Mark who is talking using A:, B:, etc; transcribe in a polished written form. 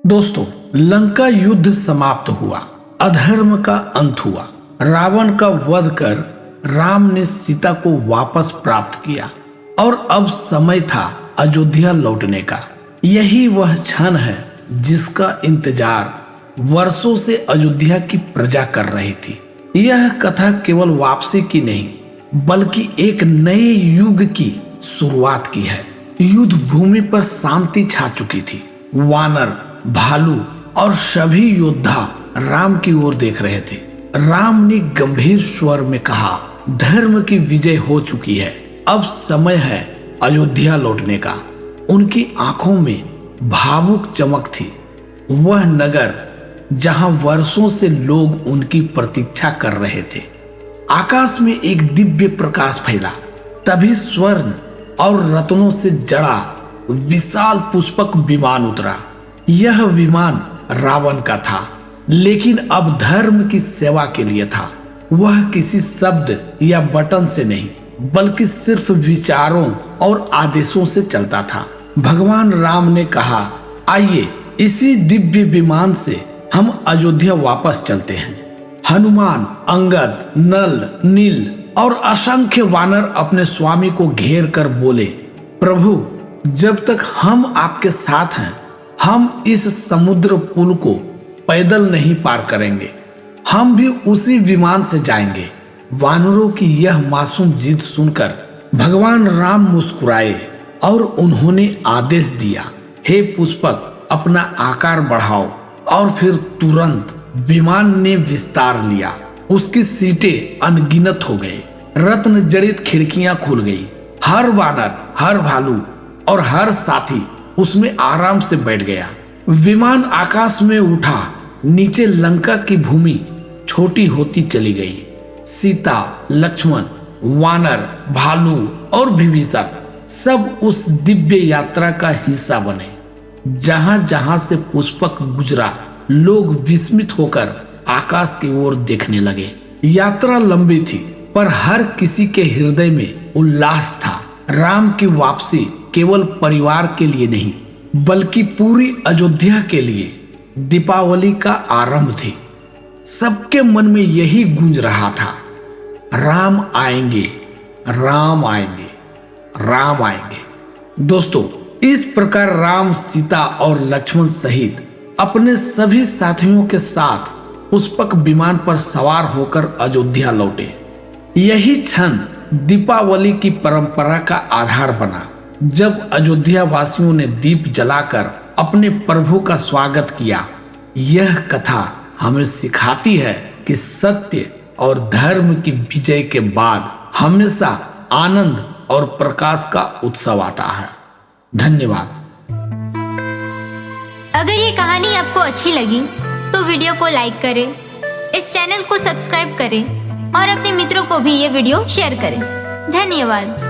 A: दोस्तों, लंका युद्ध समाप्त हुआ, अधर्म का अंत हुआ। रावण का वध कर राम ने सीता को वापस प्राप्त किया और अब समय था अयोध्या लौटने का। यही वह क्षण है जिसका इंतजार वर्षों से अयोध्या की प्रजा कर रही थी। यह कथा केवल वापसी की नहीं, बल्कि एक नए युग की शुरुआत की है। युद्ध भूमि पर शांति छा चुकी थी। वानर, भालू और सभी योद्धा राम की ओर देख रहे थे। राम ने गंभीर स्वर में कहा, धर्म की विजय हो चुकी है, अब समय है अयोध्या लौटने का। उनकी आंखों में भावुक चमक थी। वह नगर जहां वर्षों से लोग उनकी प्रतीक्षा कर रहे थे। आकाश में एक दिव्य प्रकाश फैला। तभी स्वर्ण और रत्नों से जड़ा विशाल पुष्पक विमान उतरा। यह विमान रावण का था, लेकिन अब धर्म की सेवा के लिए था। वह किसी शब्द या बटन से नहीं, बल्कि सिर्फ विचारों और आदेशों से चलता था। भगवान राम ने कहा, आइए इसी दिव्य विमान से हम अयोध्या वापस चलते हैं। हनुमान, अंगद, नल, नील और असंख्य वानर अपने स्वामी को घेर कर बोले, प्रभु, जब तक हम आपके साथ हैं, हम इस समुद्र पुल को पैदल नहीं पार करेंगे। हम भी उसी विमान से जाएंगे। वानरों की यह मासूम जिद सुनकर भगवान राम मुस्कुराए और उन्होंने आदेश दिया, हे पुष्पक, अपना आकार बढ़ाओ। और फिर तुरंत विमान ने विस्तार लिया। उसकी सीटें अनगिनत हो गई। रत्न जड़ित खिड़कियां खुल गई। हर वानर, हर भालू और हर साथी उसमें आराम से बैठ गया। विमान आकाश में उठा। नीचे लंका की भूमि छोटी होती चली गई। सीता, लक्ष्मण, वानर, भालू और विभीषण सब उस दिव्य यात्रा का हिस्सा बने। जहां जहां से पुष्पक गुजरा, लोग विस्मित होकर आकाश की ओर देखने लगे। यात्रा लंबी थी, पर हर किसी के हृदय में उल्लास था। राम की वापसी केवल परिवार के लिए नहीं, बल्कि पूरी अयोध्या के लिए दीपावली का आरंभ थी। सबके मन में यही गूंज रहा था, राम आएंगे, राम आएंगे, राम आएंगे। दोस्तों, इस प्रकार राम, सीता और लक्ष्मण सहित अपने सभी साथियों के साथ पुष्पक विमान पर सवार होकर अयोध्या लौटे। यही क्षण दीपावली की परंपरा का आधार बना। जब अयोध्या वासियों ने दीप जलाकर अपने प्रभु का स्वागत किया। यह कथा हमें सिखाती है कि सत्य और धर्म की विजय के बाद हमेशा आनंद और प्रकाश का उत्सव आता है। धन्यवाद।
B: अगर ये कहानी आपको अच्छी लगी तो वीडियो को लाइक करें, इस चैनल को सब्सक्राइब करें और अपने मित्रों को भी ये वीडियो शेयर करें। धन्यवाद।